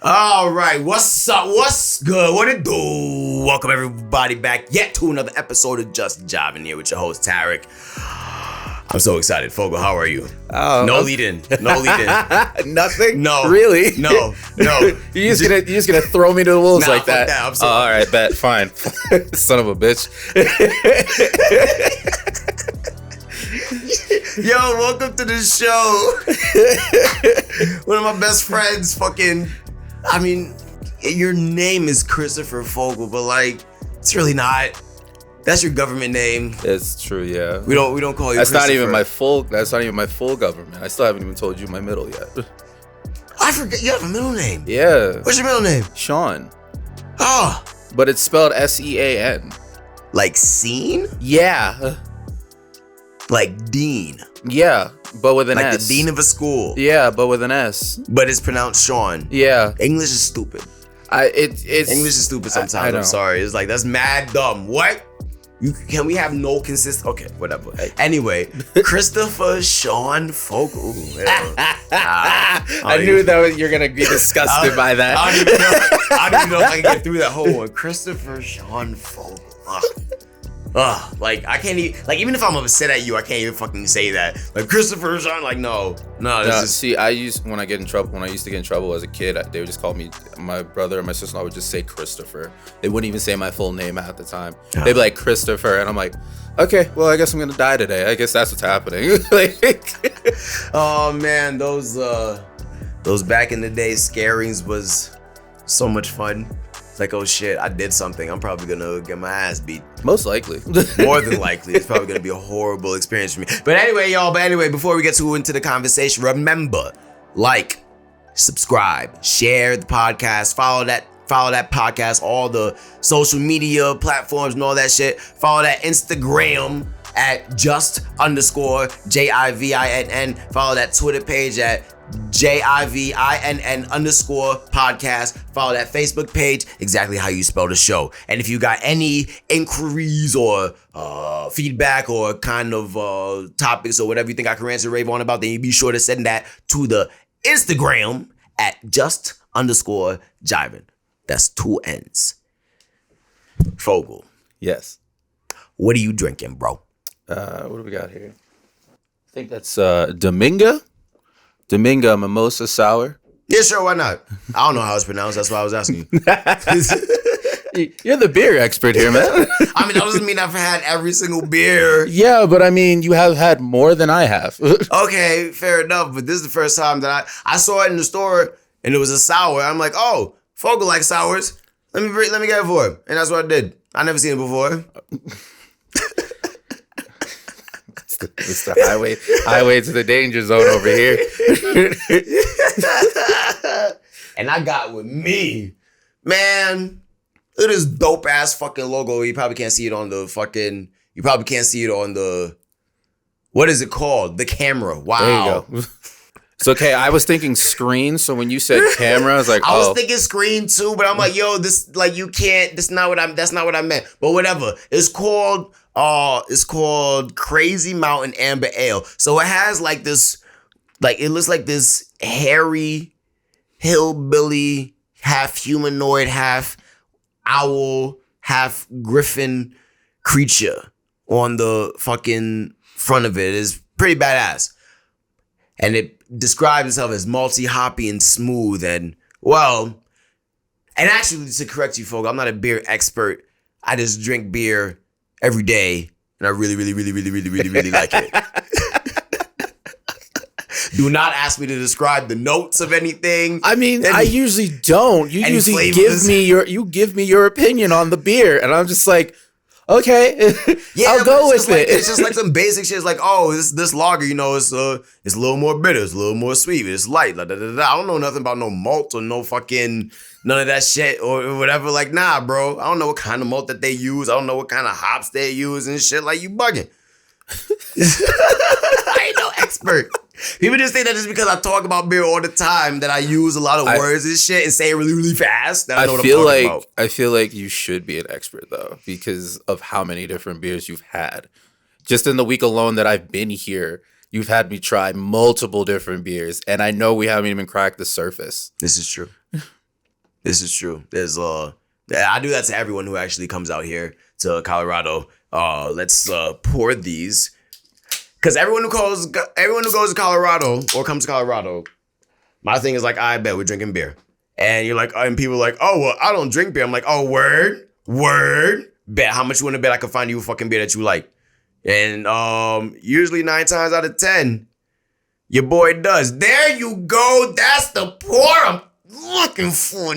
All right, what's up? What's good? What it do? Welcome everybody back yet to another episode of Just Jiving here with your host Tarek. I'm so excited, Fogle. How are you? No lead in. No lead in. Nothing. No. Really? No. You're just gonna throw me to the wolves like that? I'm sorry. All right, bet. Fine. Son of a bitch. Yo, welcome to the show. One of my best friends, your name is Christopher Fogle, but like, it's really not. That's your government name. It's true, yeah. We don't call you. That's not even my full. That's not even my full government. I still haven't even told you my middle yet. I forget you have a middle name. Yeah. What's your middle name? Sean. Oh. But it's spelled Sean. Like scene? Yeah. Like dean. Yeah, but with an like S. Like the dean of a school. Yeah, but with an S. But it's pronounced Sean. Yeah. English is stupid. It's English is stupid sometimes. I'm sorry. It's like, that's mad dumb. What? Can we have no consistent? Okay, whatever. Anyway, Christopher Sean Fogle. I knew that you're gonna be disgusted by that. I don't even know if I can get through that whole one. Christopher Sean Fogle. Like I can't even, like, even if I'm upset at you, I can't even fucking say that. Like Christopher Sean, like no. See, when I used to get in trouble as a kid, they would just call me, my brother and my sister-in-law would just say Christopher. They wouldn't even say my full name at the time. They'd be like Christopher, and I'm like, okay, well I guess I'm gonna die today. I guess that's what's happening. Oh man, those back in the day scarings was so much fun. Like, oh shit, I did something. I'm probably gonna get my ass beat. Most likely. More than likely. It's probably gonna be a horrible experience for me. But anyway, y'all, before we get into the conversation, remember, like, subscribe, share the podcast, follow that podcast, all the social media platforms and all that shit. Follow that Instagram at just_JIVINN. Follow that Twitter page at JIVINN_podcast. Follow that Facebook page, exactly how you spell the show. And if you got any inquiries or feedback or kind of topics or whatever you think I can answer rave on about, then you be sure to send that to the Instagram at just_jiving. That's 2 N's. Fogle. Yes. What are you drinking, bro? What do we got here? I think that's Dominga Mimosa Sour. Yeah, sure, why not? I don't know how it's pronounced, that's why I was asking you. You're the beer expert here, man. I mean, that doesn't mean I've had every single beer. Yeah, but I mean, you have had more than I have. Okay, fair enough, but this is the first time that I saw it in the store and it was a sour. I'm like, oh, Fogle likes sours. Let me get it for him. And that's what I did. I never seen it before. It's the highway to the danger zone over here. And I got with me, man. Look at this dope ass fucking logo. You probably can't see it on the what is it called? The camera. Wow. There you go. It's okay. I was thinking screen, so when you said camera, I was like, I was thinking screen too, but I'm like, yo, this, like, you can't. That's not what I meant. But whatever. It's called Crazy Mountain Amber Ale. So it has like this, like, it looks like this hairy hillbilly, half humanoid, half owl, half griffin creature on the fucking front of it. It's pretty badass. And it describes itself as malty, hoppy, and smooth. And, well, and actually, to correct you, folks, I'm not a beer expert. I just drink beer every day, and I really, really, really, really, really, really, really like it. Do not ask me to describe the notes of anything. I mean, I usually don't. You usually give me your opinion on the beer, and I'm just like, okay, yeah, I'll go with it. It's just like some basic shit. It's like, oh, this lager, it's a little more bitter, it's a little more sweet, it's light. I don't know nothing about no malt or no fucking none of that shit or whatever. Like, nah, bro. I don't know what kind of malt that they use. I don't know what kind of hops they use and shit. Like, you bugging. I ain't no expert. People just think that just because I talk about beer all the time that I use a lot of words and shit and say it really, really fast. That I know what I'm talking about. I feel like you should be an expert though, because of how many different beers you've had. Just in the week alone that I've been here, you've had me try multiple different beers, and I know we haven't even cracked the surface. This is true. This is true. I do that to everyone who actually comes out here to Colorado. Let's pour these. Because everyone who goes to Colorado or comes to Colorado, my thing is like, I bet we're drinking beer. And you're like, and people are like, oh, well, I don't drink beer. I'm like, oh, word. Bet. How much you want to bet I can find you a fucking beer that you like? And usually 9 times out of 10, your boy does. There you go. That's the pour I'm looking for.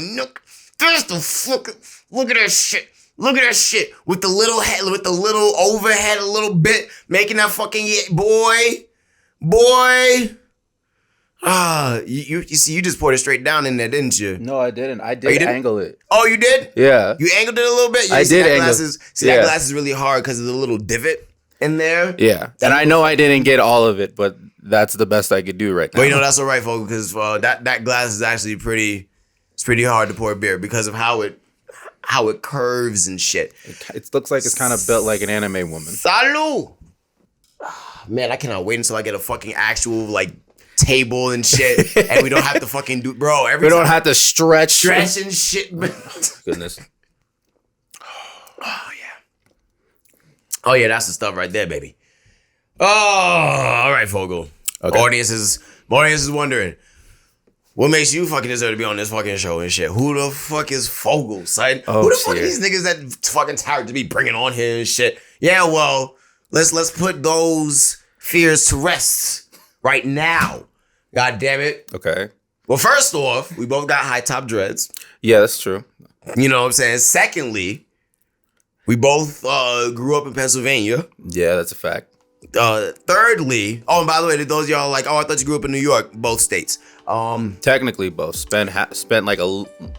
That's the fucking, look at that shit. Look at that shit with the little head, with the little overhead a little bit, making that fucking boy. You see, you just poured it straight down in there, didn't you? No, I didn't. I did angle it. Oh, you did? Yeah. You angled it a little bit? I did angle. That glass is really hard because of the little divot in there. Yeah. And I know I didn't get all of it, but that's the best I could do right now. But you know, that's all right, folks, because that glass is actually pretty hard to pour beer because of how it curves and shit. It looks like it's kind of built like an anime woman. Salud! Man, I cannot wait until I get a fucking actual, like, table and shit, and we don't have to fucking do, bro. We don't have to stretch and shit. Goodness. Oh yeah, that's the stuff right there, baby. Oh, all right, Fogle. Okay. Audience is wondering, what makes you fucking deserve to be on this fucking show and shit? Who the fuck is Fogle, son? Oh, who the fuck are these niggas that fucking tired to be bringing on here and shit? Yeah, well, let's put those fears to rest right now. God damn it. Okay. Well, first off, we both got high top dreads. Yeah, that's true. You know what I'm saying? Secondly, we both grew up in Pennsylvania. Yeah, that's a fact. Thirdly, oh, and by the way, those of y'all like, oh, I thought you grew up in New York. Both states. Technically both. Spent like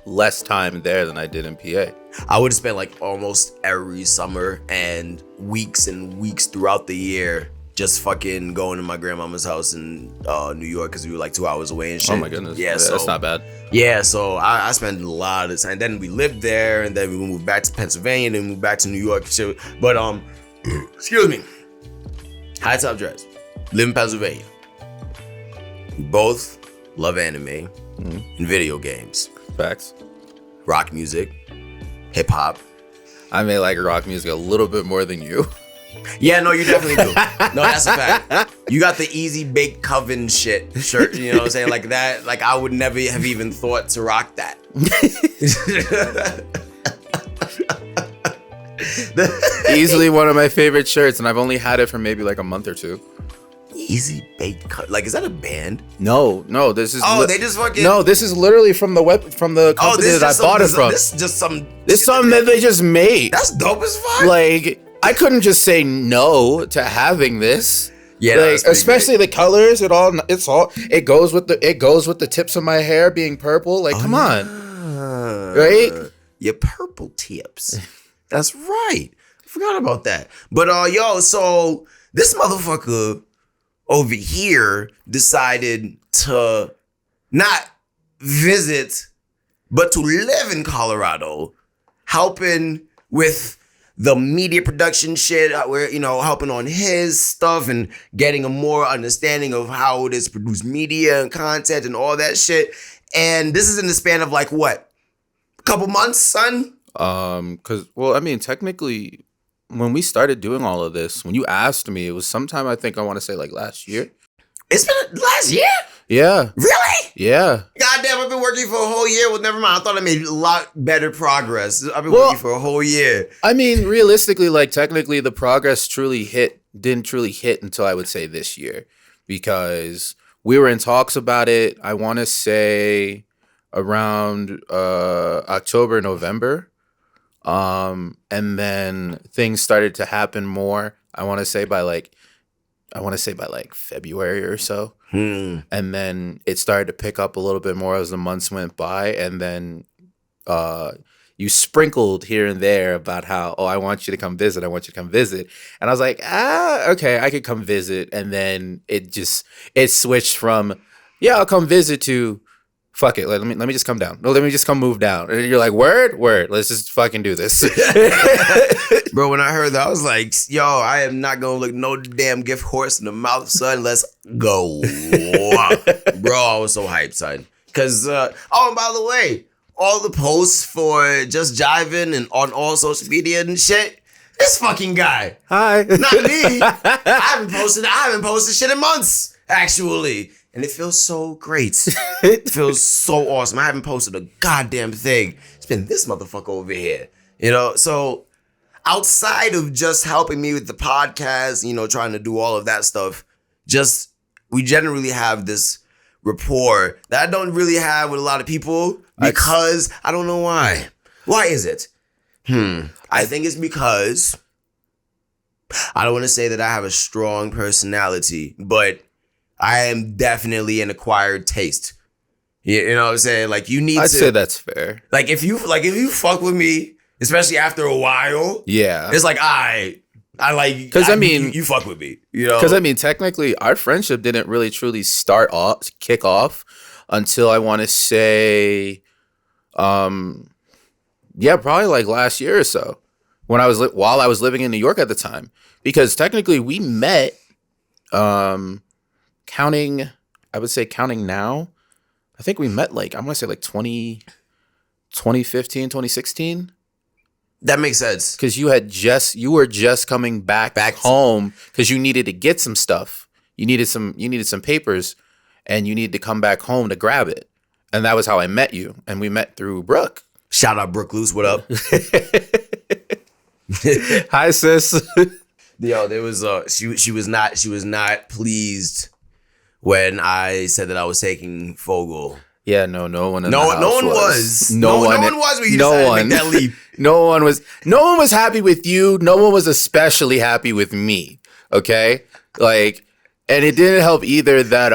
less time there than I did in PA. I would have spent like almost every summer and weeks throughout the year just fucking going to my grandmama's house in New York because we were like 2 hours away and shit. Oh my goodness. Yeah, so that's not bad. Yeah, so I spent a lot of time. Then we lived there, and then we moved back to Pennsylvania, and then moved back to New York. Shit. But excuse me. High top dress. Live in Pennsylvania. We both love anime and video games. Facts. Rock music, hip hop. I may like rock music a little bit more than you. Yeah, no, you definitely do. No, that's a fact. You got the Easy Bake Coven shit shirt, you know what I'm saying? Like that, like I would never have even thought to rock that. Easily one of my favorite shirts, and I've only had it for maybe like a month or two. Easy Bake Coven, like, is that a band? No, this is. They just fucking. No, this is literally from the company that I bought it from. This is just some. This is something that they just made. That's dope as fuck. Like, I couldn't just say no to having this. Yeah, like, especially great. The colors. It goes with the tips of my hair being purple. Like, come on, right? Your purple tips. That's right. I forgot about that. But so this motherfucker over here decided to not visit, but to live in Colorado, helping with the media production shit, where, you know, helping on his stuff and getting a more understanding of how it is to produce media and content and all that shit. And this is in the span of like what? A couple months, son? Technically, when we started doing all of this, when you asked me, it was sometime, I think I want to say like last year. It's been last year? Yeah. Really? Yeah. Goddamn, I've been working for a whole year. Well, never mind. I thought I made a lot better progress. I've been working for a whole year. I mean, realistically, like technically the progress didn't truly hit until I would say this year, because we were in talks about it, I want to say around October, November. And then things started to happen more. I want to say by like February or so. And then it started to pick up a little bit more as the months went by. And then you sprinkled here and there about how, I want you to come visit. And I was like, okay, I could come visit. And then it switched from, yeah, I'll come visit to, fuck it, let me just come down. No, let me just come move down. And you're like, word, let's just fucking do this. Bro, when I heard that, I was like, yo, I am not gonna look no damn gift horse in the mouth, son. Let's go. Bro, I was so hyped, son. Cause, and by the way, all the posts for Just Jiving and on all social media and shit. This fucking guy. Hi. Not me. I haven't posted shit in months, actually. And it feels so great. It feels so awesome. I haven't posted a goddamn thing. It's been this motherfucker over here. You know, so outside of just helping me with the podcast, you know, trying to do all of that stuff, we generally have this rapport that I don't really have with a lot of people because I don't know why. Why is it? I think it's because I don't want to say that I have a strong personality, but I am definitely an acquired taste. You know what I'm saying? Like I'd say that's fair. Like if you fuck with me, especially after a while, yeah, it's like I like because you fuck with me, you know? Because I mean, technically, our friendship didn't really truly kick off until I want to say, probably like last year or so, when while I was living in New York at the time. Because technically, we met, counting now, I think we met like, I want to say like 2015, 2016. That makes sense. Because you were just coming back home because you needed to get some stuff. You needed some papers, and you needed to come back home to grab it. And that was how I met you. And we met through Brooke. Shout out Brooke Luce, what up? Hi, sis. Yo, there was she was not pleased when I said that I was taking Fogle. Yeah, no one. No one was. No one was when you decided to make that leap. No one was happy with you. No one was especially happy with me. Okay, like, and it didn't help either that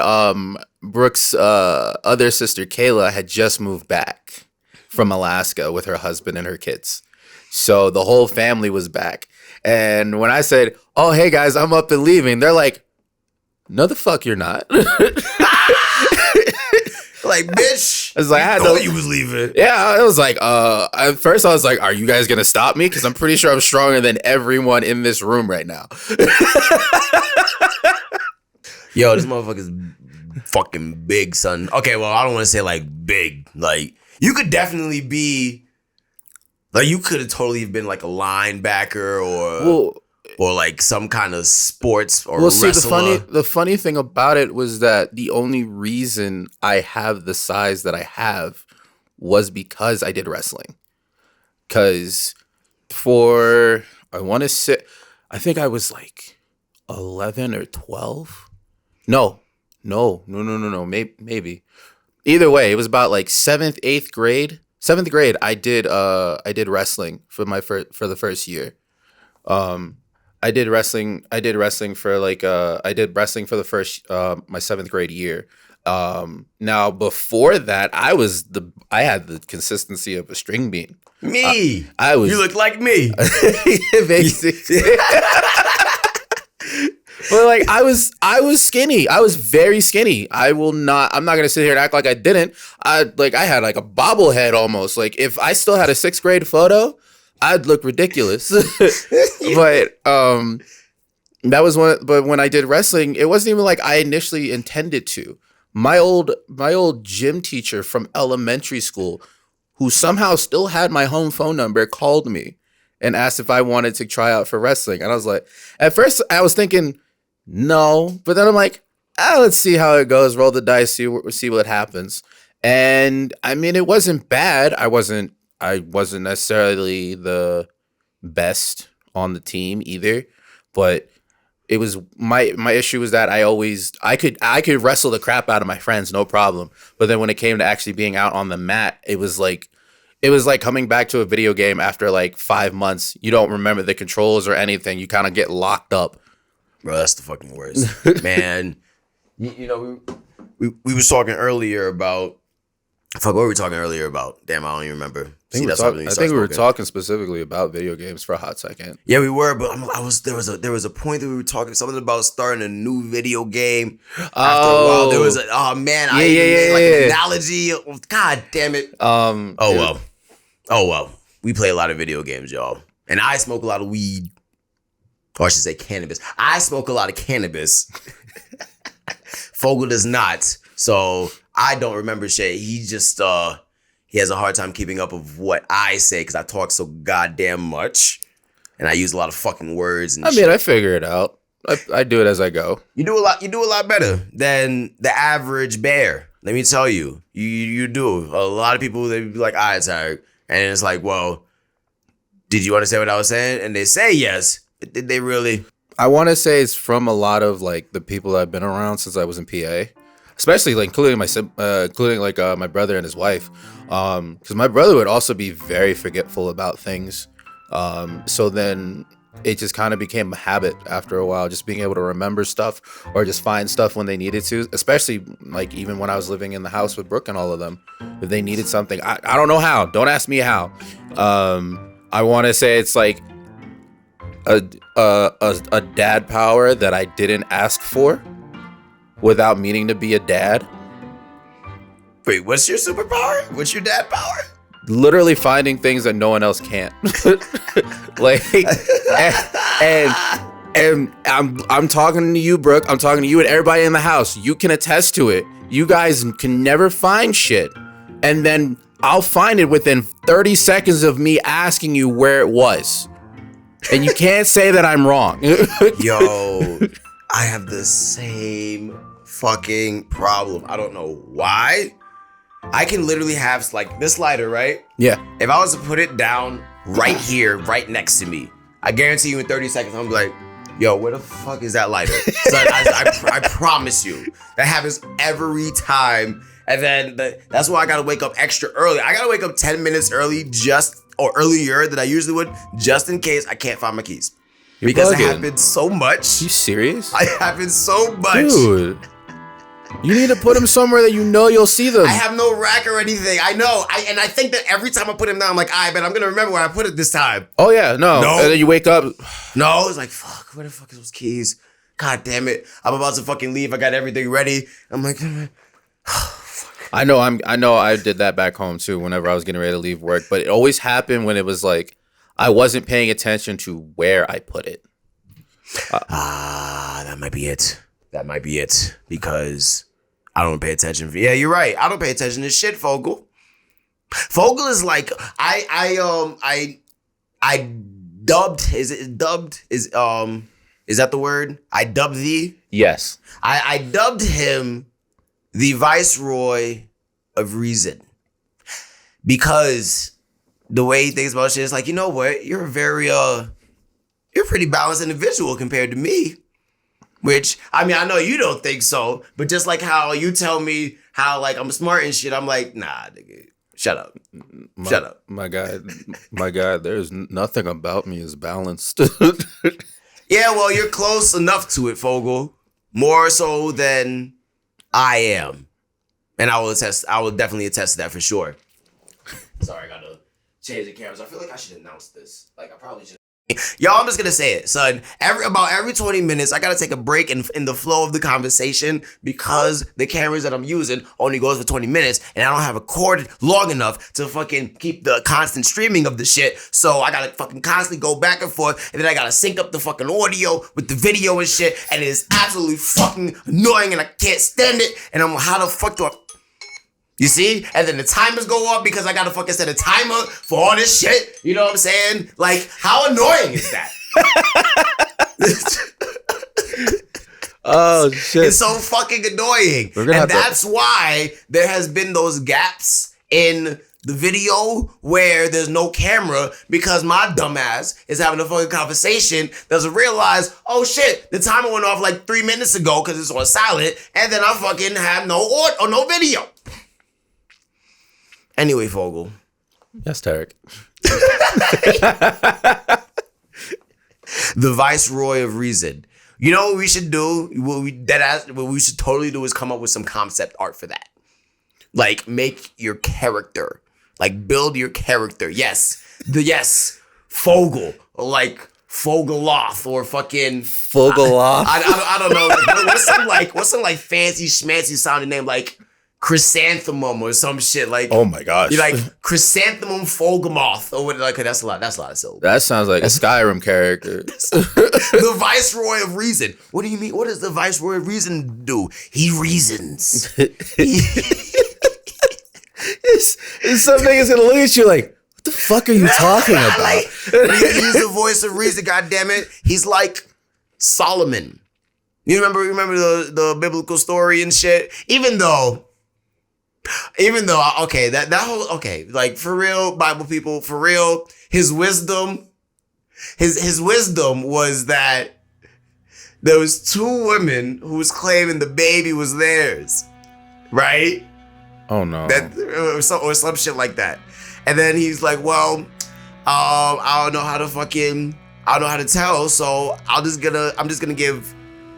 Brooke's other sister Kayla had just moved back from Alaska with her husband and her kids, so the whole family was back. And when I said, "Oh, hey guys, I'm up and leaving," they're like, "No, the fuck you're not." Like, bitch, I was like, I thought you was leaving. Yeah, I was like, at first I was like, are you guys gonna stop me? Because I'm pretty sure I'm stronger than everyone in this room right now. Yo, this motherfucker's fucking big, son. Okay, well, I don't want to say like big. Like, you could definitely be, like, you could have totally been like a linebacker or like some kind of sports or wrestler. See, the funny thing about it was that the only reason I have the size that I have was because I did wrestling. Because I think I was like 11 or 12. No, maybe. Either way, it was about like 7th, 8th grade. 7th grade, I did wrestling for the first year. I did wrestling for like I did wrestling for the first my 7th grade year. Now before that, I had the consistency of a string bean. Me. You look like me. Basically. But like I was skinny. I was very skinny. I'm not gonna sit here and act like I didn't. I had like a bobblehead almost. Like if I still had a 6th grade photo, I'd look ridiculous. But that was but when I did wrestling, it wasn't even like I initially intended to. My old gym teacher from elementary school, who somehow still had my home phone number, called me and asked if I wanted to try out for wrestling. And I was like, at first I was thinking no, but then I'm like, let's see how it goes. Roll the dice, see what happens. And I mean, it wasn't bad. I wasn't necessarily the best on the team either, but it was my issue was that I could wrestle the crap out of my friends, no problem. But then when it came to actually being out on the mat, it was like coming back to a video game after like 5 months. You don't remember the controls or anything. You kind of get locked up. Bro, that's the fucking worst. Man, you know, we was talking earlier about, fuck, what were we talking earlier about? Damn, I don't even remember. I think we were talking specifically about video games for a hot second. Yeah, we were, but there was a point that we were talking something about starting a new video game. After a while, there was an analogy. God damn it. Oh well. We play a lot of video games, y'all. And I smoke a lot of weed. Or I should say cannabis. I smoke a lot of cannabis. Fogle does not. So I don't remember shit. He just he has a hard time keeping up of what I say because I talk so goddamn much. And I use a lot of fucking words and shit. I figure it out. I do it as I go. You do a lot better than the average bear. Let me tell you. You do. A lot of people, they be like, all right, Tarek. And it's like, well, did you understand what I was saying? And they say yes. Did they really? I want to say it's from a lot of like the people I've been around since I was in PA, especially like including my brother and his wife, because my brother would also be very forgetful about things. So then it just kind of became a habit after a while, just being able to remember stuff or just find stuff when they needed to, especially like even when I was living in the house with Brooke and all of them. If they needed something, I don't know how. Don't ask me how. I want to say it's like a dad power that I didn't ask for without meaning to be a dad. Wait, what's your superpower? What's your dad power? Literally finding things that no one else can. Like, and I'm talking to you, Brooke. I'm talking to you and everybody in the house. You can attest to it. You guys can never find shit, and then I'll find it within 30 seconds of me asking you where it was, and you can't say that I'm wrong. Yo, I have the same fucking problem. I don't know why. I can literally have like this lighter, right? Yeah. If I was to put it down right here, right next to me, I guarantee you in 30 seconds, I'm like, yo, where the fuck is that lighter? Son, I promise you. That happens every time. And then that's why I gotta wake up extra early. I gotta wake up 10 minutes early or earlier than I usually would, just in case I can't find my keys. Because it happens so much. You serious? It happens so much. Dude. You need to put them somewhere that you know you'll see them. I have no rack or anything. I know. And I think that every time I put him down, I'm like, all right, but I'm going to remember where I put it this time. Oh, yeah. No. And then you wake up. No. It's like, fuck, where the fuck is those keys? God damn it. I'm about to fucking leave. I got everything ready. I'm like, I know I did that back home, too, whenever I was getting ready to leave work. But it always happened when it was like, I wasn't paying attention to where I put it. That might be it. That might be it, because I don't pay attention. Yeah, you're right. I don't pay attention to shit, Fogle. Fogle is like I dubbed. Is it dubbed? Is that the word? I dubbed thee. Yes. I dubbed him the Viceroy of Reason, because the way he thinks about shit is like, you know what? You're a pretty balanced individual compared to me. Which, I mean, I know you don't think so, but just like how you tell me how, like, I'm smart and shit, I'm like, nah, nigga, shut up. Shut up. My guy, there's nothing about me is balanced. Yeah, well, you're close enough to it, Fogle. More so than I am. And I will definitely attest to that for sure. Sorry, I gotta change the cameras. I feel like I should announce this. Like, I probably should. Yo, I'm just gonna say it, son. About every 20 minutes, I gotta take a break in the flow of the conversation, because the cameras that I'm using only goes for 20 minutes, and I don't have a cord long enough to fucking keep the constant streaming of the shit. So I gotta fucking constantly go back and forth, and then I gotta sync up the fucking audio with the video and shit, and it is absolutely fucking annoying, and I can't stand it. And I'm, how the fuck do I? You see? And then the timers go up because I gotta fucking set a timer for all this shit. You know what I'm saying? Like, how annoying is that? Oh, shit. It's so fucking annoying. And that's why there has been those gaps in the video where there's no camera, because my dumbass is having a fucking conversation, doesn't realize, oh shit, the timer went off like 3 minutes ago because it's on silent, and then I fucking have no video. Anyway, Fogle. Yes, Tarek. The Viceroy of Reason. You know what we should do? What we should totally do is come up with some concept art for that. Like, make your character. Like, build your character. Yes. Fogle. Or like Fogleoff or fucking Fogleoff. I don't know. Like, what's some like fancy schmancy sounding name, like Chrysanthemum or some shit, like, oh my gosh, you're like Chrysanthemum Fogemoth or what? Like, that's a lot of syllables. That sounds like a Skyrim character. The Viceroy of Reason. What do you mean? What does the Viceroy of Reason do? He reasons. It's Some niggas gonna look at you like, what the fuck are you talking about? Like, he's the voice of reason, goddammit. He's like Solomon. You remember the biblical story and shit? Even though, okay, that whole, okay, like for real, Bible people, for real, his wisdom was that there was two women who was claiming the baby was theirs, right? Oh no. Or some shit like that. And then he's like, well, I don't know how to tell, so I'm just gonna give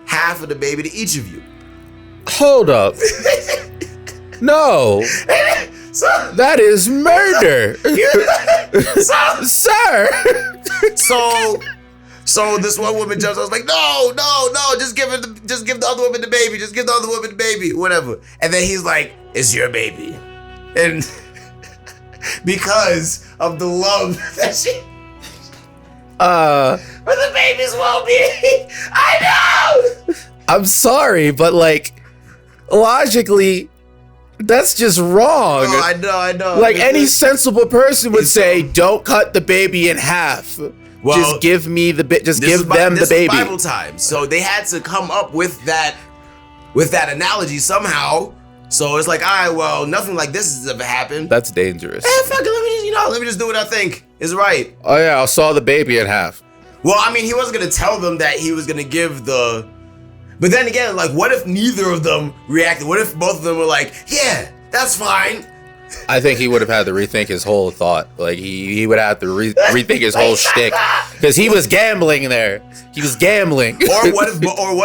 half of the baby to each of you. Hold up. No. That is murder. Sir. So this one woman jumps. I was like, no, just give the other woman the baby. Just give the other woman the baby, whatever. And then he's like, it's your baby, and because of the love that she. For the baby's well-being. I know. I'm sorry, but like, logically, that's just wrong. Oh, I know. Like any sensible person would say, don't cut the baby in half. Well, just give me the bit. Just give them the baby. Bible time, so they had to come up with that analogy somehow. So it's like, all right, well, nothing like this has ever happened. That's dangerous. Fuck it, let me just do what I think is right. Oh yeah, I saw the baby in half. Well, I mean, he wasn't gonna tell them that he was gonna give the. But then again, like, what if neither of them reacted? What if both of them were like, yeah, that's fine? I think he would have had to rethink his whole thought. Like he would have to rethink his whole shtick because he was gambling there. He was gambling. Or what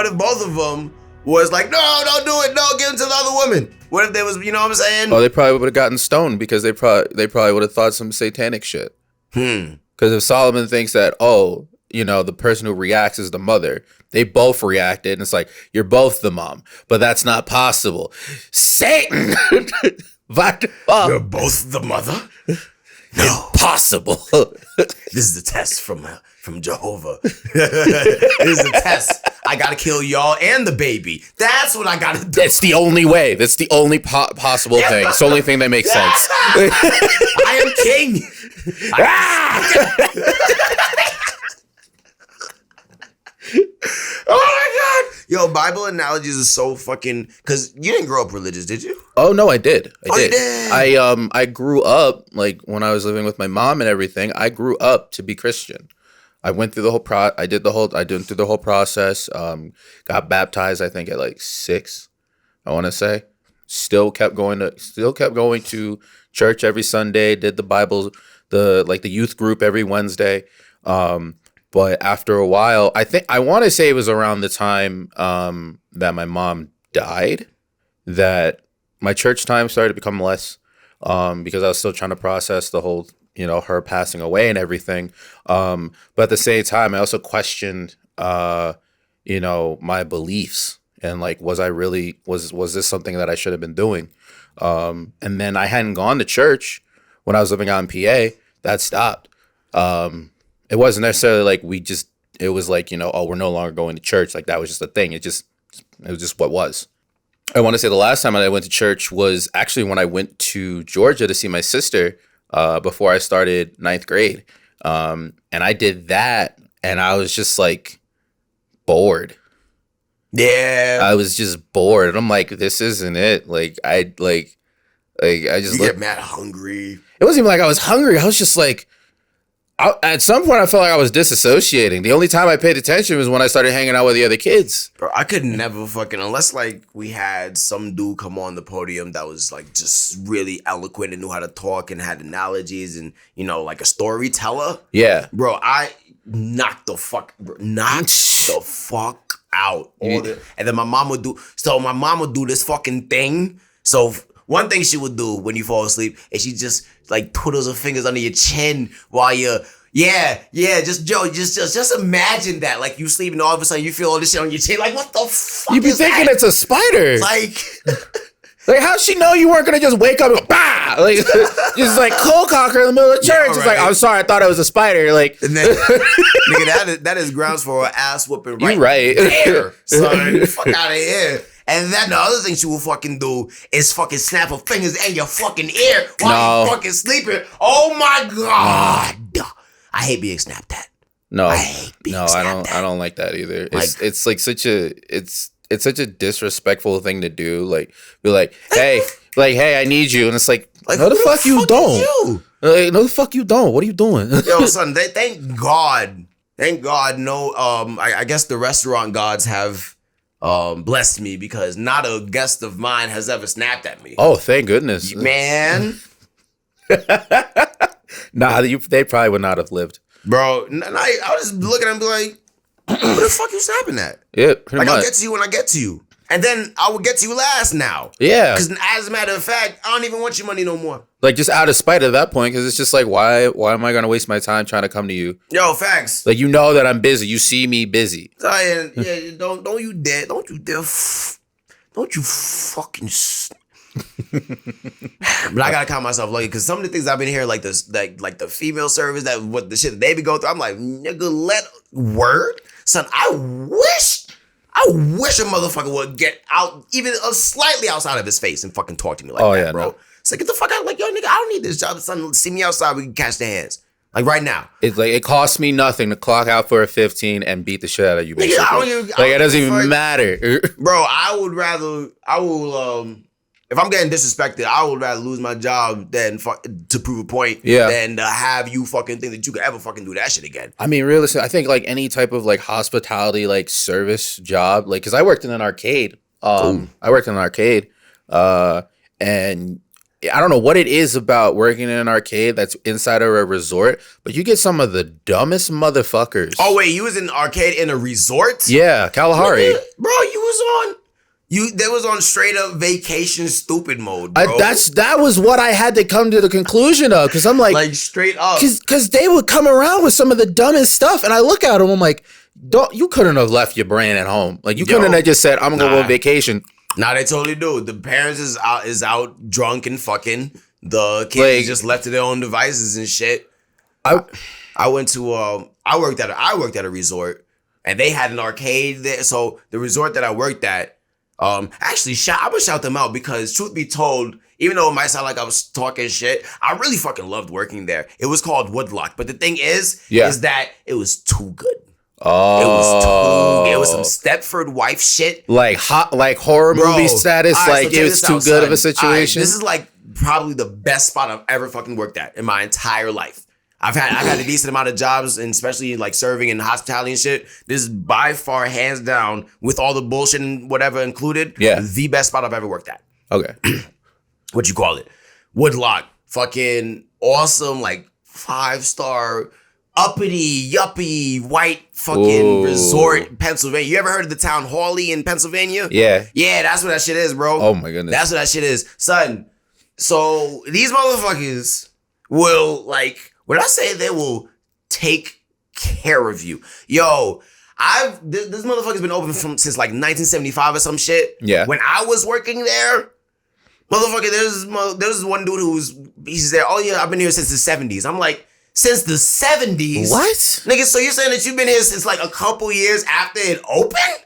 if both of them was like, no, don't do it. No, give it to the other woman. What if there was, you know what I'm saying? Oh, they probably would have gotten stoned because they probably would have thought some satanic shit. Because if Solomon thinks that, oh, the person who reacts is the mother, they both reacted, and it's like, you're both the mom, but that's not possible. Satan! You're both the mother? No. Impossible. This is the test from Jehovah. This is the test. I gotta kill y'all and the baby. That's what I gotta do. That's the only way. That's the only possible thing. It's the only thing that makes sense. I am king. Oh my God. Yo, Bible analogies are so fucking, because you didn't grow up religious, did you? Oh no, I did. I did. You did. I grew up, like when I was living with my mom and everything, I grew up to be Christian. I went through the whole I went through the whole process. Got baptized, I think at like 6, I want to say. Still kept going to church every Sunday, did the Bible, the youth group every Wednesday. But after a while, I want to say it was around the time that my mom died that my church time started to become less because I was still trying to process the whole, her passing away and everything. But at the same time, I also questioned, my beliefs and like, was this something that I should have been doing? And then I hadn't gone to church when I was living out in PA. That stopped. It wasn't necessarily like it was like, oh, we're no longer going to church. Like that was just a thing. It was just what was. I want to say the last time I went to church was actually when I went to Georgia to see my sister before I started 9th grade. And I did that and I was just like bored. Yeah. I was just bored. And I'm like, this isn't it. I just get mad hungry. It wasn't even like I was hungry. I was just like, at some point, I felt like I was disassociating. The only time I paid attention was when I started hanging out with the other kids. Bro, I could never fucking, unless like we had some dude come on the podium that was like just really eloquent and knew how to talk and had analogies and, like a storyteller. Yeah. Bro, I knocked the fuck out. And then my mom would do this fucking thing. So one thing she would do when you fall asleep is she just like twiddles her fingers under your chin while you're, just imagine that. Like you sleep and all of a sudden you feel all this shit on your chin. Like what the fuck You be thinking it's a spider. Like, like how'd she know you weren't gonna just wake up and go, bah! Like, just like cold cocker in the middle of church. Yeah, right. It's like, I'm sorry, I thought it was a spider. Like, and then, nigga, that is grounds for an ass whooping. You right. There, son. Fuck out of here. And then the other thing she will fucking do is fucking snap her fingers in your fucking ear while you fucking sleeping. Oh my God. I hate being snapped at. No, I hate being snapped at. I don't like that either. It's like it's such a disrespectful thing to do. Like, be like, hey, I need you. And it's like no, the fuck you don't. No, the fuck you don't. What are you doing? Yo, son, thank God. Thank God, no, I guess the restaurant gods have blessed me because not a guest of mine has ever snapped at me. Oh, thank goodness. Man. Nah, they probably would not have lived. Bro, I was just looking at him and be like, what the fuck you snapping at? Yeah, pretty much. I'll get to you when I get to you. And then I will get to you last now. Yeah. Because as a matter of fact, I don't even want your money no more. Like, just out of spite at that point, because it's just like, why am I going to waste my time trying to come to you? Yo, facts. Like, you know that I'm busy. You see me busy. Yeah, don't you dare fucking... But I gotta count myself lucky because some of the things I've been hearing, like this, like the female service, that what the shit that they be going through, I'm like, nigga, word, son. I wish a motherfucker would get out even slightly outside of his face and fucking talk to me like that, bro. No. It's like, get the fuck out, like, yo, nigga, I don't need this job, son. See me outside, we can catch their hands. Like right now. It's like, it costs me nothing to clock out for a 15 and beat the shit out of you. Nigga, it doesn't even matter. Bro, if I'm getting disrespected, I would rather lose my job than to prove a point than to have you fucking think that you could ever fucking do that shit again. I mean, realistically, I think like any type of like hospitality, like service job, like, cause I worked in an arcade. And I don't know what it is about working in an arcade that's inside of a resort, but you get some of the dumbest motherfuckers. Oh wait, you was in an arcade in a resort? Yeah, Kalahari. Bro, that was on straight up vacation stupid mode, bro. That was what I had to come to the conclusion of, because I'm like straight up, because they would come around with some of the dumbest stuff, and I look at them, I'm like, you couldn't have left your brain at home. Like, you couldn't have just said, I'm gonna go on vacation. Nah, they totally do. The parents is out drunk and fucking. The kids just left to their own devices and shit. I went to I worked at a resort, and they had an arcade there. So the resort that I worked at. Actually, I would shout them out because, truth be told, even though it might sound like I was talking shit, I really fucking loved working there. It was called Woodlock, but the thing is that it was too good. Oh, it was some Stepford wife shit, like horror movie status. Right, like, so it was too good of a situation. This is like probably the best spot I've ever fucking worked at in my entire life. I've had a decent amount of jobs, and especially like serving and hospitality and shit. This is by far, hands down, with all the bullshit and whatever included, the best spot I've ever worked at. Okay. What you call it? Woodlock. Fucking awesome, like 5-star, uppity, yuppie, white fucking resort, Pennsylvania. You ever heard of the town Hawley in Pennsylvania? Yeah. Yeah, that's what that shit is, bro. Oh my goodness. That's what that shit is. Son, so these motherfuckers will, like, when I say they will take care of you. Yo, this motherfucker's been open since like 1975 or some shit. Yeah. When I was working there, motherfucker, there's one dude he's there, oh yeah, I've been here since the 70s. I'm like, since the 70s? What? Nigga, so you're saying that you've been here since like a couple years after it opened?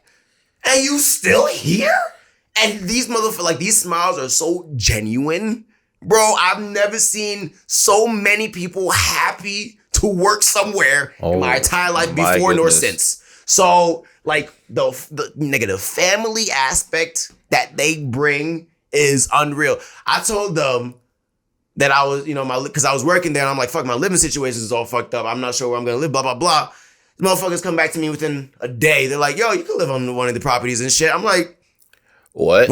And you still here? And these motherfuckers, like, these smiles are so genuine. Bro, I've never seen so many people happy to work somewhere in my entire life before nor since. So, like, the family aspect that they bring is unreal. I told them that I was, because I was working there and I'm like, fuck, my living situation is all fucked up. I'm not sure where I'm going to live, blah, blah, blah. The motherfuckers come back to me within a day. They're like, yo, you can live on one of the properties and shit. I'm like, what?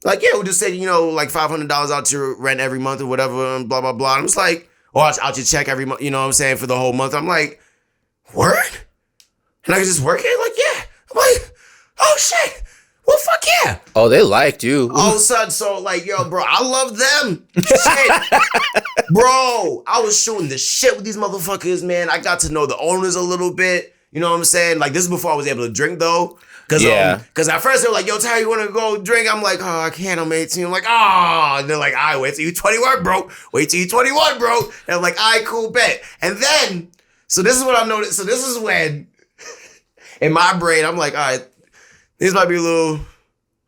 Like, yeah, we just said, like $500 out to your rent every month or whatever, and blah, blah, blah. I'm just like, or out your check every month, you know what I'm saying, for the whole month. I'm like, word? And I can just work here? Like, yeah. I'm like, oh, shit. Well, fuck yeah. Oh, they liked you. Oh, son, so, like, yo, bro, I love them. Shit. Bro, I was shooting the shit with these motherfuckers, man. I got to know the owners a little bit. You know what I'm saying? Like, this is before I was able to drink, though. Because at first they were like, yo, Ty, you want to go drink? I'm like, oh, I can't, I'm 18. I'm like, oh. And they're like, all right, wait till you 21, bro. Wait till you 21, bro. And I'm like, all right, cool, bet. And then, so this is what I noticed. So this is when, in my brain, I'm like, all right, this might be a little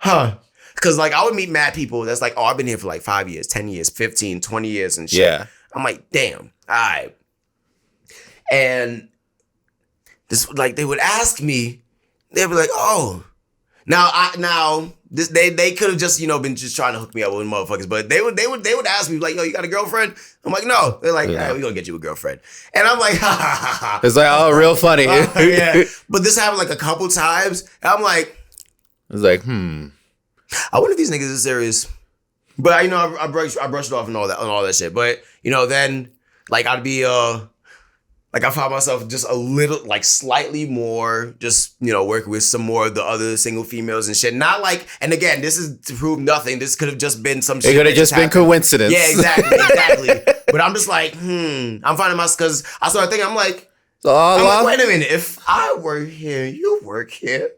huh. Because, like, I would meet mad people that's like, oh, I've been here for like 5 years, 10 years, 15, 20 years and shit. Yeah. I'm like, damn, all right. And this, like, they would ask me, they'd be like, oh. They could have just, been just trying to hook me up with motherfuckers, but they would ask me, like, yo, you got a girlfriend? I'm like, no. They're like, yeah, we gonna get you a girlfriend. And I'm like, ha, ha, ha, ha. It's like, oh, real funny. Yeah. But this happened like a couple times. And I'm like, it's like, I wonder if these niggas are serious. But I brushed it off and all that shit. But then like I'd be like I found myself just a little like slightly more just working with some more of the other single females and shit. Not like, and again, this is to prove nothing. This could have just been some shit. It could have just been coincidence. Yeah, exactly. But I'm just like, I'm finding myself, because I started thinking, I'm like, wait a minute, if I work here, you work here.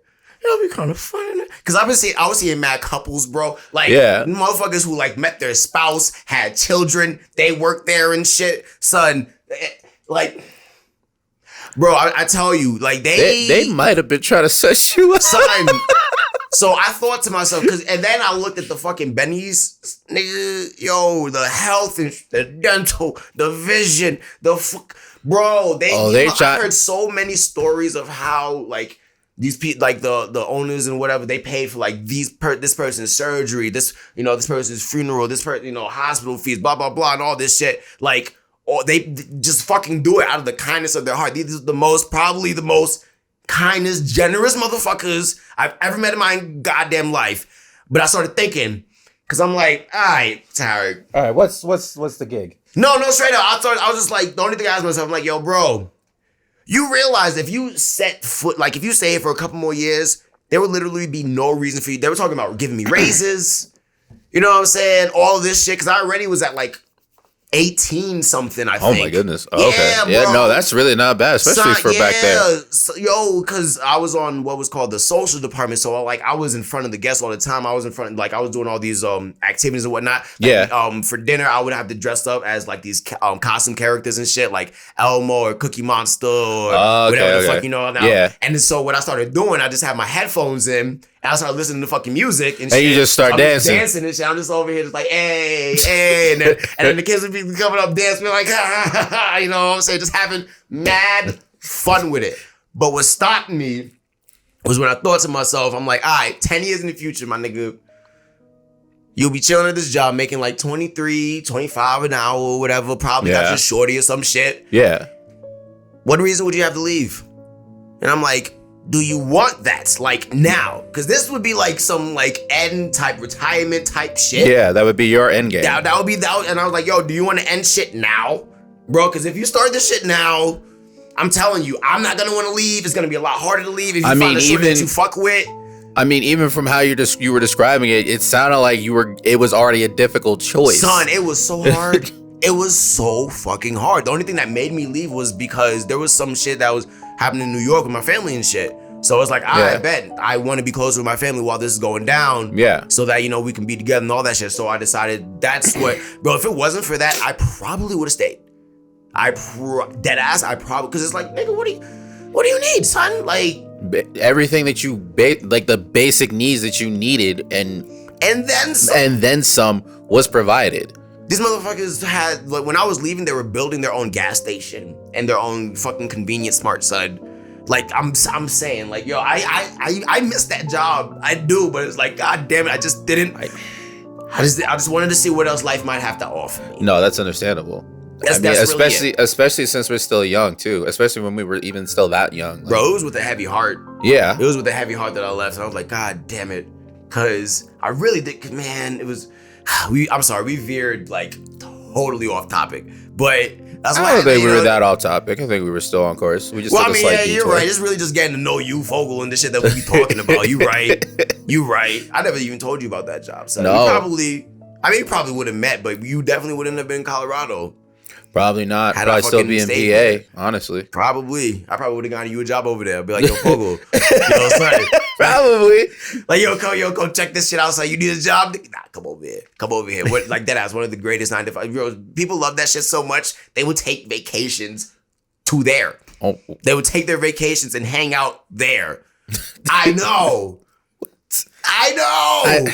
It'll be kind of fun. Because I was seeing mad couples, bro. Like, motherfuckers who, like, met their spouse, had children, they worked there and shit. Son, like, bro, I tell you, like, they might have been trying to set you up. Son. So I thought to myself, and then I looked at the fucking bennies, nigga, yo, the health, and the dental, the vision, bro, I heard so many stories of how, like, these people, like the owners and whatever, they pay for like this person's surgery, this person's funeral, this person, hospital fees, blah blah blah, and all this shit. Like, or they just fucking do it out of the kindness of their heart. These are probably the most kindest, generous motherfuckers I've ever met in my goddamn life. But I started thinking, because I'm like, all right, Tarek. All right, what's the gig? No, straight up. I was just like, the only thing I asked myself, I'm like, yo, bro. You realize if you set foot, like if you stay here for a couple more years, there would literally be no reason for you. They were talking about giving me raises. You know what I'm saying? All this shit. Because I already was at like 18 something, I think. Oh my goodness. Oh, okay. Yeah, bro. No, that's really not bad, especially for back there. So, because I was on what was called the social department. So like I was in front of the guests all the time. I was in front, like I was doing all these activities and whatnot. Like, for dinner, I would have to dress up as like these costume characters and shit, like Elmo or Cookie Monster or whatever the fuck, now. Yeah. And so what I started doing, I just had my headphones in. And I started listening to fucking music and shit. And you just start dancing. Dancing and shit. I'm just over here just like, hey. And then the kids would be coming up dancing like, ha. You know what I'm saying? Just having mad fun with it. But what stopped me was when I thought to myself, I'm like, all right, 10 years in the future, my nigga, you'll be chilling at this job making like 23, 25 an hour or whatever. Probably got your shorty or some shit. Yeah. What reason would you have to leave? And I'm like, do you want that, like, now? Because this would be like some like end type retirement type shit. Yeah, that would be your end game. That would be that. And I was like, yo, do you want to end shit now, bro? Because if you start this shit now, I'm telling you, I'm not gonna want to leave. It's gonna be a lot harder to leave if you find a shorty that you fuck with. I mean, even from how you were describing it, it sounded like it was already a difficult choice. Son, it was so hard. It was so fucking hard. The only thing that made me leave was because there was some shit that was happening in New York with my family and shit. So it's like, I bet I want to be closer with my family while this is going down. Yeah. So that, we can be together and all that shit. So I decided that's what, bro, if it wasn't for that, I probably would have stayed. Dead ass, because it's like, nigga, what do you need, son? Like, everything that like the basic needs that you needed and then some was provided. These motherfuckers had, like, when I was leaving, they were building their own gas station and their own fucking convenience smart, son. Like, I'm saying, like, yo, I miss that job. I do, but it's like, god damn it, I just didn't. I just wanted to see what else life might have to offer me. No, that's understandable. Especially since we're still young too. Especially when we were even still that young. Like, bro, it was with a heavy heart. Yeah, it was with a heavy heart that I left. And I was like, god damn it, because I really did. Cause man, it was. I'm sorry, we veered like totally off topic, but. That's I don't think we were that off topic. I think we were still on course. We just you're right. It's really just getting to know you, Fogle, and the shit that we be talking about. You right. You right. I never even told you about that job. So no. We probably would have met, but you definitely wouldn't have been in Colorado. Probably not. Probably still be in PA, honestly. Probably. I probably would have gotten you a job over there. I'd be like, yo, Fogle. Son. Probably. Like, go check this shit out. So you need a job? Nah, come over here. What, like, that ass, one of the greatest 9 to 5. People love that shit so much, they would take vacations to there. Oh. They would take their vacations and hang out there. I know. I know.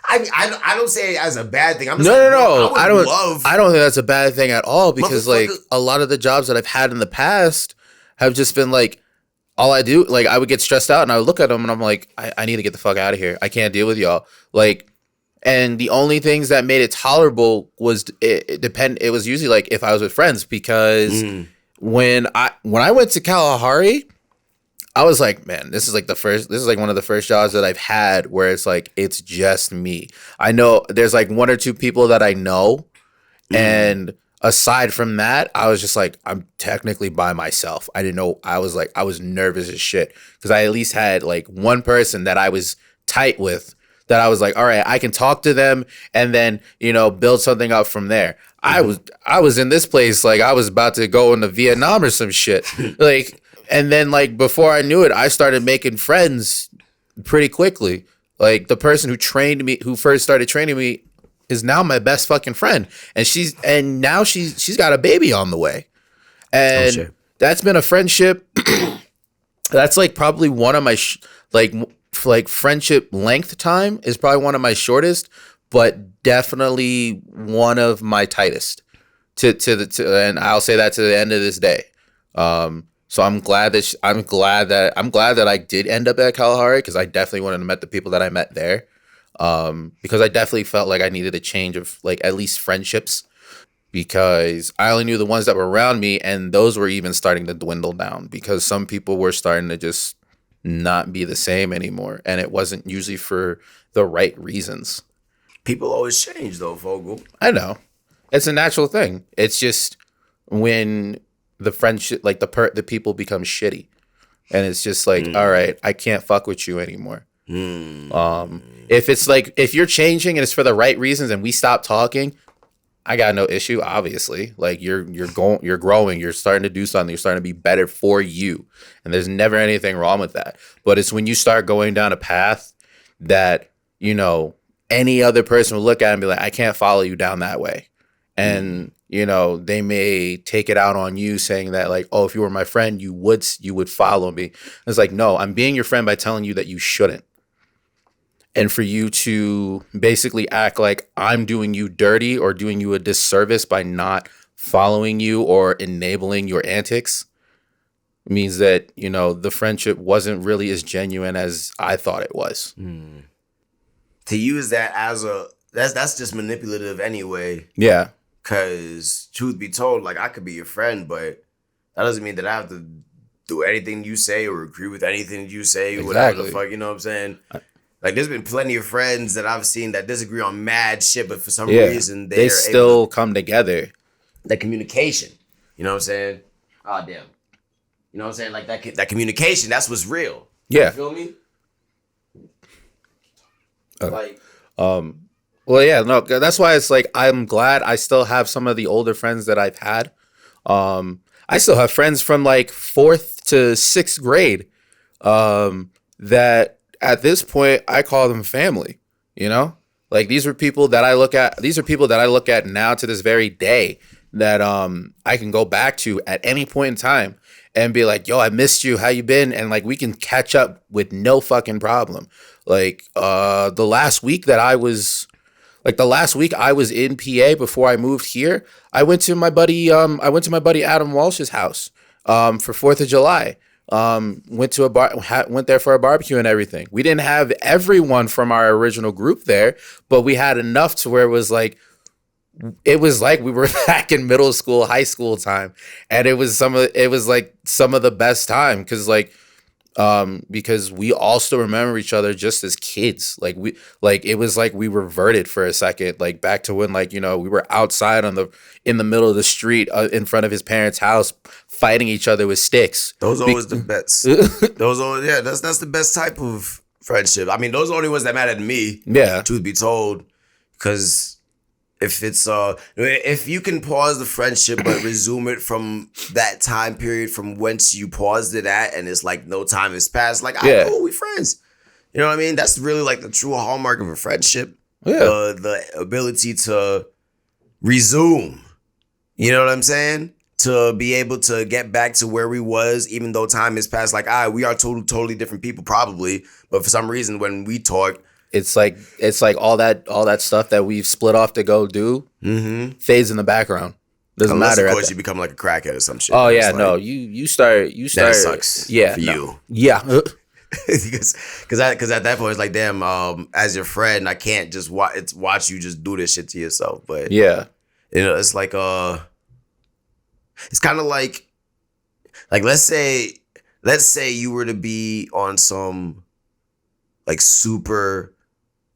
I don't say it as a bad thing. I'm just No. I would love. I don't think that's a bad thing at all because like a lot of the jobs that I've had in the past have just been like all I do. Like I would get stressed out and I would look at them and I'm like, I need to get the fuck out of here. I can't deal with y'all. Like, and the only things that made it tolerable was it was usually like if I was with friends because when I went to Kalahari. I was like, man, this is like one of the first jobs that I've had where it's like, it's just me. I know there's like one or two people that I know. And aside from that, I was just like, I'm technically by myself. I didn't know. I was nervous as shit because I at least had like one person that I was tight with that I was like, all right, I can talk to them and then, build something up from there. I was in this place like I was about to go into Vietnam or some shit. Like, and then, like, before I knew it, I started making friends pretty quickly. Like, the person who first started training me, is now my best fucking friend, and now she's got a baby on the way, and that's been a friendship. That's like probably one of my like friendship length time is probably one of my shortest, but definitely one of my tightest. And I'll say that to the end of this day. So I'm glad that I did end up at Kalahari because I definitely wouldn't have met the people that I met there. Because I definitely felt like I needed a change of like at least friendships because I only knew the ones that were around me and those were even starting to dwindle down because some people were starting to just not be the same anymore and it wasn't usually for the right reasons. People always change though, Fogle. I know. It's a natural thing. It's just when the friendship, like the people become shitty, and it's just like, all right, I can't fuck with you anymore. If it's like if you're changing and it's for the right reasons, and we stop talking, I got no issue. Obviously, like you're growing, you're starting to do something, you're starting to be better for you, and there's never anything wrong with that. But it's when you start going down a path that any other person will look at and be like, I can't follow you down that way, and they may take it out on you saying that like, oh, if you were my friend, you would follow me. It's like, no, I'm being your friend by telling you that you shouldn't. And for you to basically act like I'm doing you dirty or doing you a disservice by not following you or enabling your antics means that, the friendship wasn't really as genuine as I thought it was. To use that as that's just manipulative anyway. Yeah. Because truth be told, like I could be your friend, but that doesn't mean that I have to do anything you say or agree with anything you say, exactly. Whatever the fuck, you know what I'm saying? Like there's been plenty of friends that I've seen that disagree on mad shit, but for some reason they still come together. The communication, you know what I'm saying? Oh damn. You know what I'm saying? Like that communication, that's what's real. Yeah. You feel me? Like well, yeah, no, that's why it's like I'm glad I still have some of the older friends that I've had. I still have friends from like 4th to 6th grade that at this point I call them family, Like these are people that I look at now to this very day that I can go back to at any point in time and be like, yo, I missed you. How you been? And like we can catch up with no fucking problem. Like the last week I was in PA before I moved here. I went to my buddy Adam Walsh's house for 4th of July. Went there for a barbecue and everything. We didn't have everyone from our original group there, but we had enough to where it was like we were back in middle school, high school time, and it was some of the best time because we all still remember each other just as kids. It was like we reverted for a second, like back to when we were outside in the middle of the street in front of his parents' house fighting each other with sticks. Those are always the best. That's the best type of friendship. I mean, those are the only ones that matter to me. Yeah. Truth be told, because if you can pause the friendship but resume it from that time period from whence you paused it at, and it's like no time has passed, like cool, we friends. You know what I mean? That's really like the true hallmark of a friendship. Yeah. The ability to resume. You know what I'm saying? to be able to get back to where we was, even though time has passed. Like, we are totally different people, probably. But for some reason, when we talk, it's like all that stuff that we've split off to go do fades in the background. Doesn't unless, matter. of course, you become like a crackhead or some shit. Oh yeah, like, no, you start. That sucks. Yeah, for you. Yeah. Because at that point it's like, damn, as your friend, I can't just watch you just do this shit to yourself. But yeah, it's like it's kind of like let's say you were to be on some like super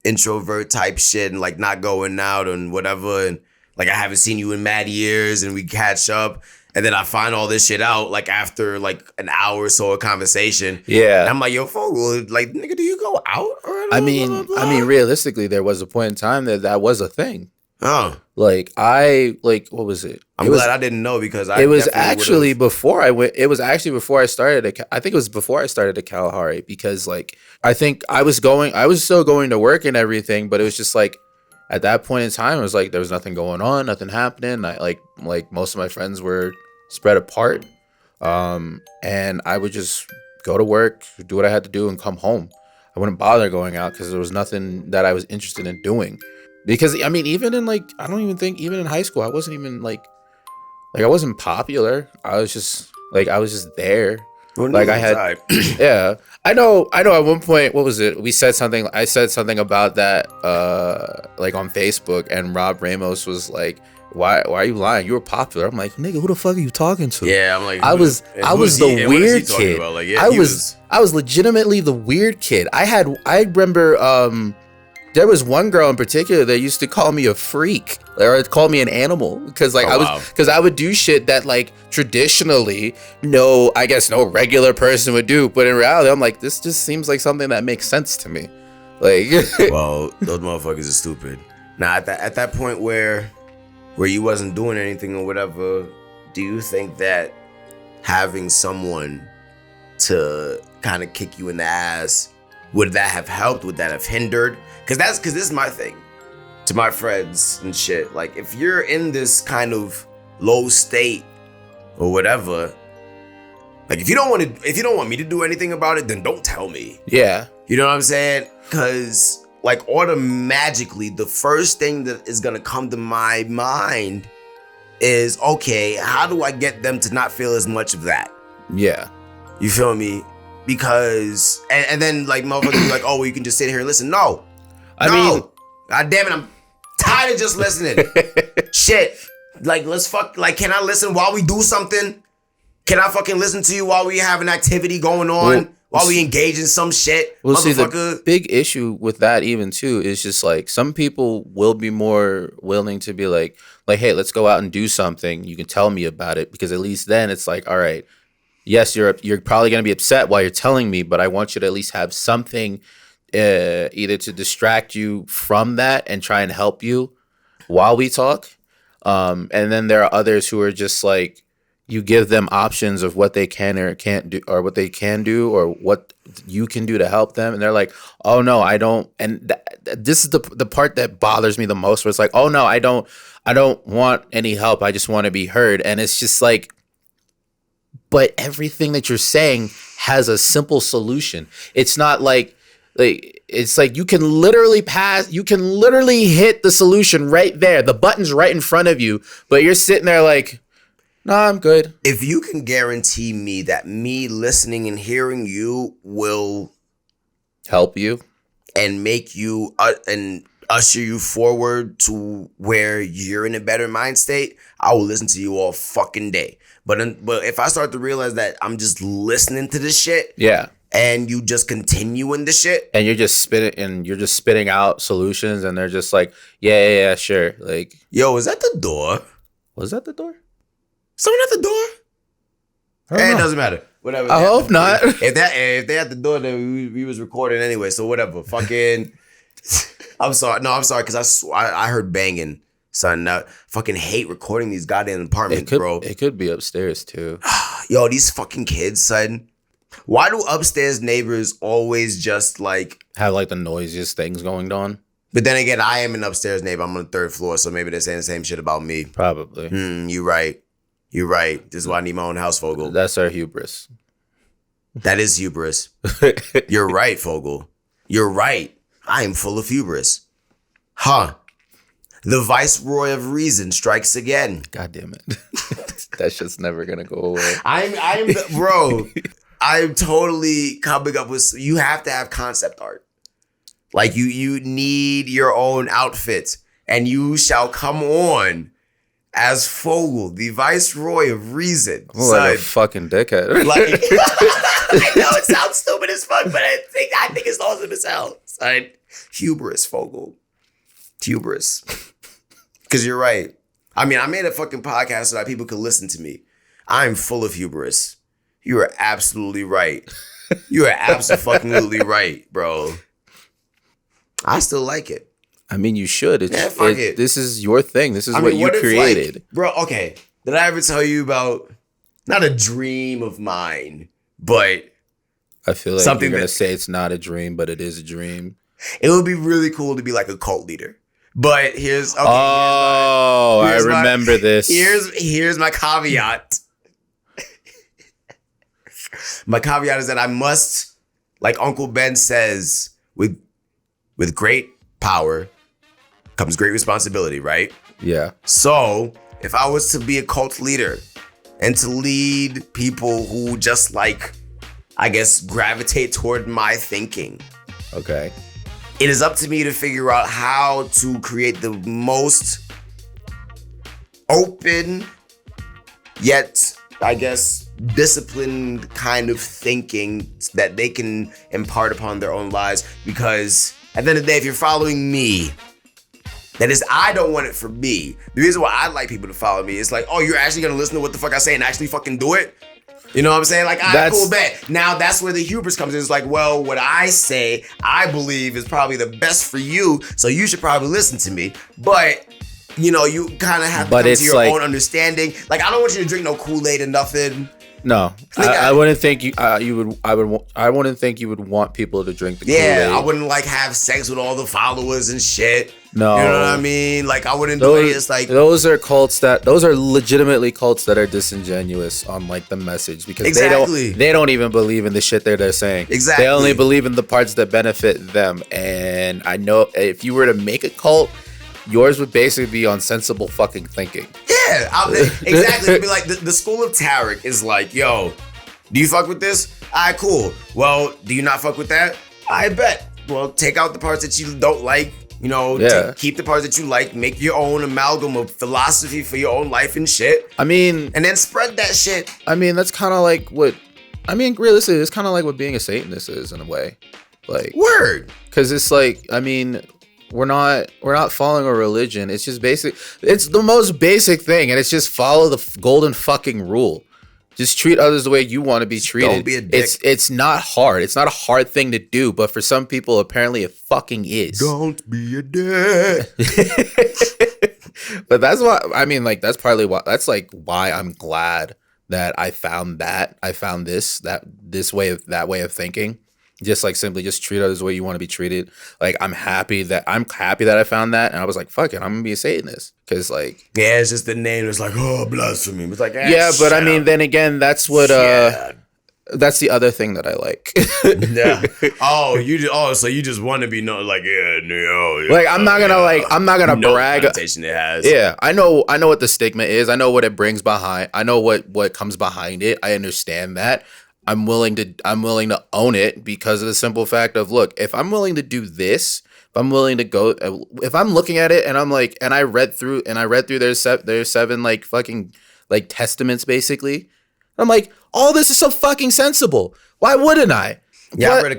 introvert type shit and like not going out and whatever, and like I haven't seen you in mad years and we catch up. And then I find all this shit out like after like an hour or so of conversation. Yeah. And I'm like, yo, Fogle, like, nigga, do you go out? Or I mean, realistically, there was a point in time that was a thing. Oh. Like what was it? I'm glad I didn't know because it was actually before I went. It was actually before I started. I think it was before I started at Kalahari because like I think I was still going to work and everything, but it was just like at that point in time, it was like there was nothing going on, nothing happening. I like most of my friends were spread apart, and I would just go to work, do what I had to do, and come home. I wouldn't bother going out because there was nothing that I was interested in doing. Because I mean, even in like, I don't even think even in high school, I wasn't even like I wasn't popular. I was just there. Well, like I had, yeah. I know. At one point, what was it? I said something about that, like on Facebook, and Rob Ramos was like, "Why are you lying? You were popular." I'm like, "Nigga, who the fuck are you talking to?" Yeah, I'm like, I was the weird kid. Like, yeah, I was legitimately the weird kid. I remember, there was one girl in particular that used to call me a freak or call me an animal because like I would do shit that like traditionally no regular person would do, but in reality I'm like, this just seems like something that makes sense to me. Like, well, those motherfuckers are stupid. Now at that point where you wasn't doing anything or whatever, do you think that having someone to kind of kick you in the ass, would that have helped? Would that have hindered? Because this is my thing to my friends and shit. Like, if you're in this kind of low state or whatever, like if you don't want me to do anything about it, then don't tell me. Yeah. You know what I'm saying? Because like automatically the first thing that is gonna come to my mind is, okay, how do I get them to not feel as much of that? Yeah. You feel me? Because and then like motherfuckers be like, oh, well, you can just sit here and listen. No. I mean, God damn it, I'm tired of just listening. Shit. Like, can I listen while we do something? Can I fucking listen to you while we have an activity going on? While we engage in some shit? Well, see, the big issue with that even too is just like some people will be more willing to be like, hey, let's go out and do something. You can tell me about it, because at least then it's like, all right, yes, you're probably going to be upset while you're telling me, but I want you to at least have something either to distract you from that and try and help you while we talk. And then there are others who are just like, you give them options of what they can or can't do, or what they can do, or what you can do to help them. And they're like, oh no, I don't. And this is the part that bothers me the most, where it's like, oh no, I don't want any help. I just want to be heard. And it's just like, but everything that you're saying has a simple solution. It's not like it's like you can literally hit the solution right there. The button's right in front of you, but you're sitting there like, no, I'm good. If you can guarantee me that me listening and hearing you will help you and make you and usher you forward to where you're in a better mind state, I will listen to you all fucking day. But if I start to realize that I'm just listening to this shit, yeah, and you just continue in the shit, and you're just spitting out solutions, and they're just like, yeah, sure. Like, yo, is that the door? Was that the door? Someone at the door? It doesn't matter. Whatever. I hope not. If they at the door, then we was recording anyway. So whatever. Fucking. I'm sorry. No, I'm sorry, because I heard banging, son. I fucking hate recording these goddamn apartments, bro. It could be upstairs too. Yo, these fucking kids, son. Why do upstairs neighbors always just like have like the noisiest things going on? But then again, I am an upstairs neighbor. I'm on the third floor, so maybe they're saying the same shit about me. Probably. You right. You're right. This is why I need my own house, Fogle. That's our hubris. That is hubris. You're right, Fogle. You're right. I am full of hubris. Huh. The viceroy of reason strikes again. God damn it. That shit's never gonna go away. Bro, I'm totally coming up with, you have to have concept art. Like you need your own outfit, and you shall come on as Fogle, the viceroy of reason. I'm like a fucking dickhead. Like, I know it sounds stupid as fuck, but I think it's awesome as hell. Son. Hubris, Fogle. Hubris. Because you're right. I mean, I made a fucking podcast so that people could listen to me. I'm full of hubris. You are absolutely right. You are absolutely right, bro. I still like it. I mean, you should. Fuck it. This is your thing. This is what you created. Bro, okay. Did I ever tell you about, not a dream of mine, but I feel like something you're going to say it's not a dream, but it is a dream. It would be really cool to be like a cult leader. But here's I remember this. Here's my caveat. My caveat is that I must, like Uncle Ben says, with great power comes great responsibility, right? Yeah. So if I was to be a cult leader and to lead people who just like, I guess, gravitate toward my thinking. Okay. It is up to me to figure out how to create the most open, yet, I guess, disciplined kind of thinking that they can impart upon their own lives. Because at the end of the day, if you're following me, that is, I don't want it for me. The reason why I like people to follow me is like, oh, you're actually going to listen to what the fuck I say and actually fucking do it? You know what I'm saying? Like, cool, bet. Now, that's where the hubris comes in. It's like, well, what I say, I believe is probably the best for you, so you should probably listen to me. But, you know, you kind of have to come to your own understanding. Like, I don't want you to drink no Kool-Aid or nothing. No, I wouldn't think you would. I wouldn't think you would want people to drink the Kool-Aid. Yeah, I wouldn't like have sex with all the followers and shit. No, you know what I mean. Like, I wouldn't do it. It's like those are legitimately cults that are disingenuous on like the message because they don't even believe in the shit they're saying. Exactly, they only believe in the parts that benefit them. And I know if you were to make a cult, yours would basically be on sensible fucking thinking. Yeah, exactly. It'd be like the school of Tarek is like, yo, do you fuck with this? All right, cool. Well, do you not fuck with that? I bet. Well, take out the parts that you don't like. You know, keep the parts that you like. Make your own amalgam of philosophy for your own life and shit. I mean, and then spread that shit. I mean, that's kind of like what. I mean, realistically, it's kind of like what being a Satanist is in a way. Like word, because it's like, I mean. We're not following a religion. It's just basic. It's the most basic thing, and it's just follow the golden fucking rule. Just treat others the way you want to be treated. Don't be a dick. It's not hard. It's not a hard thing to do, but for some people, apparently, it fucking is. Don't be a dick. But that's why. I mean, like that's partly why. That's like why I'm glad that I found that. I found that way of thinking. Just like simply just treat others the way you want to be treated. Like I'm happy that I found that, and I was like, "Fuck it, I'm gonna be a Satanist." Because like, yeah, it's just the name. It's like, oh, blasphemy. It's like, yeah, but I mean, then again, that's what that's the other thing that I like. Yeah. So you just want to be known like, yeah. Like I'm not gonna brag. Connotation it has. Yeah, I know what the stigma is. I know what it brings behind. I know what comes behind it. I understand that. I'm willing to own it because of the simple fact of, look, if I'm willing to do this, if I'm willing to go, if I'm looking at it and I'm like, and I read through their seven like fucking like testaments basically, I'm like, all this is so fucking sensible. Why wouldn't I? Yeah, I read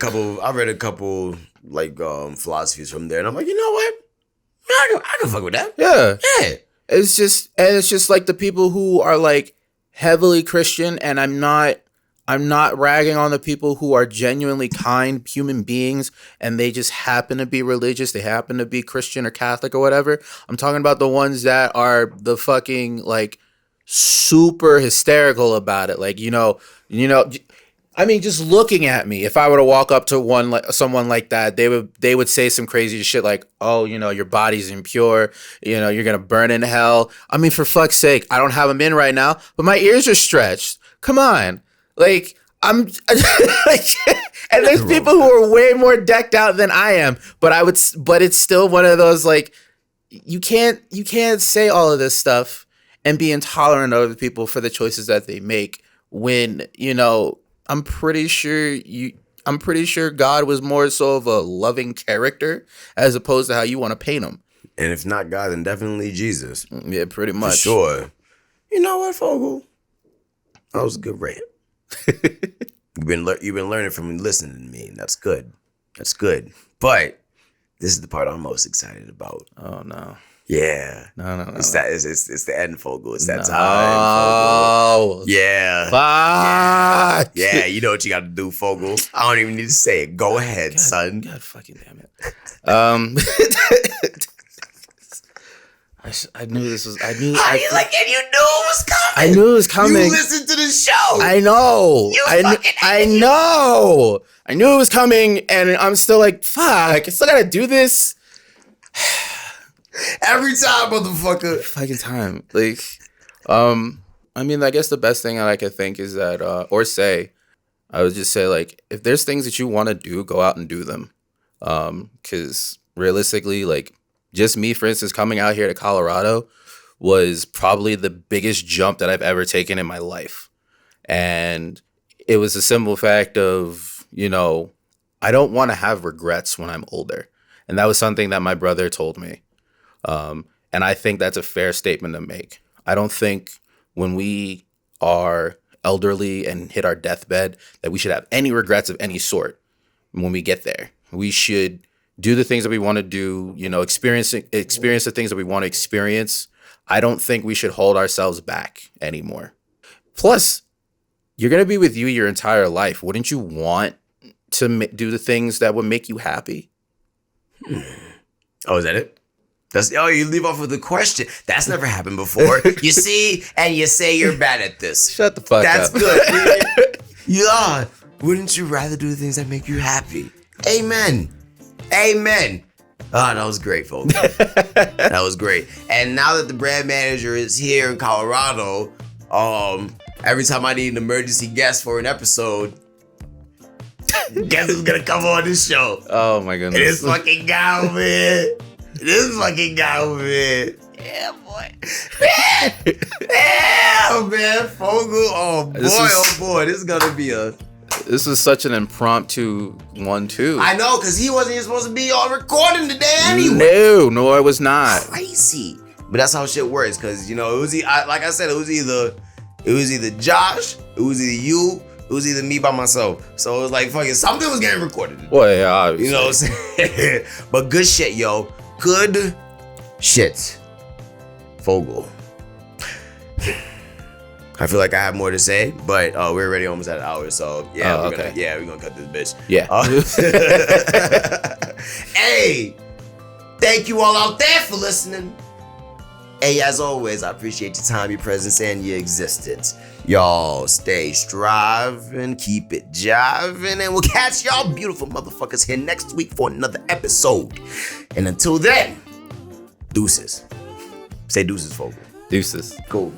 a couple like philosophies from there, and I'm like, you know what? I can fuck with that. Yeah. Yeah. It's just like the people who are like heavily Christian, and I'm not ragging on the people who are genuinely kind human beings and they just happen to be religious. They happen to be Christian or Catholic or whatever. I'm talking about the ones that are the fucking like super hysterical about it. Like, you know, I mean, just looking at me, if I were to walk up to someone like that, they would say some crazy shit like, "Oh, your body's impure. You're gonna burn in hell." I mean, for fuck's sake, I don't have them in right now, but my ears are stretched. Come on, like I'm, like, and there's people who are way more decked out than I am, but it's still one of those like, you can't say all of this stuff and be intolerant of other people for the choices that they make when I'm pretty sure God was more so of a loving character as opposed to how you want to paint him. And if not God, then definitely Jesus. Yeah, pretty much. For sure. You know what, Fogle? That was a good rant. You've been learning from listening to me. That's good. That's good. But this is the part I'm most excited about. Oh no. Yeah. No. It's the end, Fogle. It's that time, Fogle. Yeah. Fuck. Yeah, you know what you got to do, Fogle. I don't even need to say it. Go ahead, son. God fucking damn it. I knew this was. And you knew it was coming. I knew it was coming. You listened to the show. I know. I know. I knew it was coming, and I'm still like, fuck. I still gotta do this. Every time, motherfucker. Fucking time. Like, I mean, I guess the best thing that I could think is that, or say, I would just say, like, if there's things that you want to do, go out and do them. Because realistically, like, just me, for instance, coming out here to Colorado was probably the biggest jump that I've ever taken in my life. And it was a simple fact of, I don't want to have regrets when I'm older. And that was something that my brother told me. And I think that's a fair statement to make. I don't think when we are elderly and hit our deathbed that we should have any regrets of any sort when we get there. We should do the things that we want to do, experience the things that we want to experience. I don't think we should hold ourselves back anymore. Plus, you're going to be with you your entire life. Wouldn't you want to do the things that would make you happy? Oh, is that it? You leave off with a question. That's never happened before. You see, and you say you're bad at this. Shut the fuck That's up. That's good. Yeah. Wouldn't you rather do the things that make you happy? Amen. Amen. Oh, that was great, folks. That was great. And now that the brand manager is here in Colorado, every time I need an emergency guest for an episode, guess who's gonna come on this show? Oh my goodness. It is fucking guy over here. Yeah, boy. Yeah, man. Fogle. Oh boy. This is gonna be This is such an impromptu one too. I know, because he wasn't even supposed to be on recording today anyway. No, I was not. Crazy. But that's how shit works, because, it was, like I said, it was either Josh, it was either you, it was either me by myself. So it was like, fucking, something was getting recorded today. Well, yeah, obviously. You know what I'm saying? But good shit, yo. Good shit. Fogle. I feel like I have more to say, but we're already almost at an hour, so yeah, we're gonna cut this bitch. Yeah. Hey, thank you all out there for listening. Hey, as always, I appreciate your time, your presence, and your existence. Y'all stay striving, keep it jiving, and we'll catch y'all beautiful motherfuckers here next week for another episode. And until then, deuces. Say deuces, Fogle. Deuces. Cool.